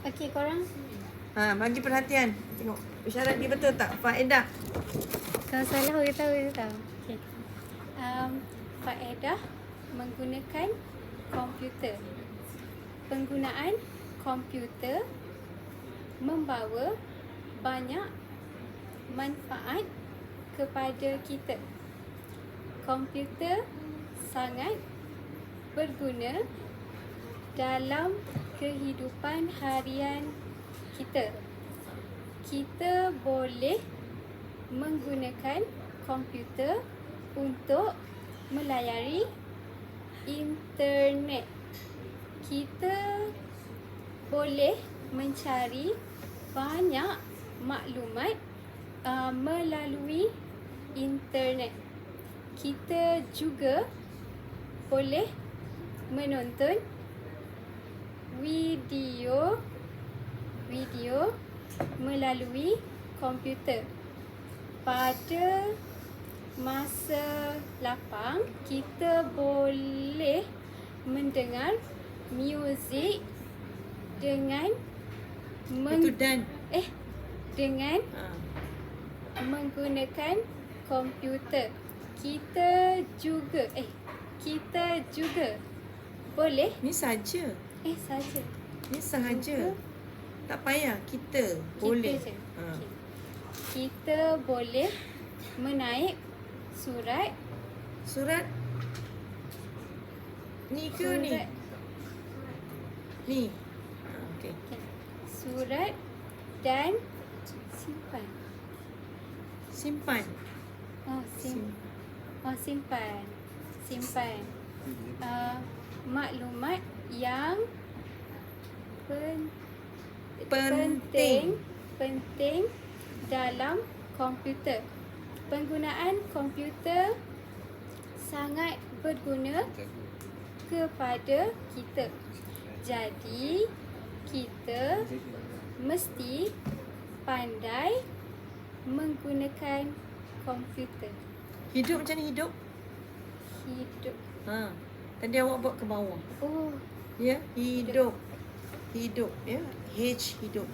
Okey, korang. Bagi perhatian. Tengok isyarat dia betul tak? Faedah. Kalau salah, orang tahu. Okey. Faedah menggunakan komputer. Penggunaan komputer membawa banyak manfaat kepada kita. Komputer sangat berguna dalam kehidupan harian kita. Kita boleh menggunakan komputer untuk melayari internet. Kita boleh mencari banyak maklumat melalui internet. Kita juga boleh menonton video melalui komputer. Pada masa lapang, kita boleh mendengar muzik dengan dengan menggunakan komputer. Kita juga boleh. Ni saja. Saja. Ni sahaja. Tak payah kita boleh. Je. Okay. Kita boleh menaik surat ni ke ni? Ni. Okey. Surat dan simpan. Simpan. Maklumat yang penting dalam komputer. Penggunaan komputer sangat berguna kepada kita. Jadi, kita mesti pandai menggunakan komputer. Hidup macam ni hidup? Tadi awak buat ke bawah. Oh. Ya, hidup. Ya, H hidup.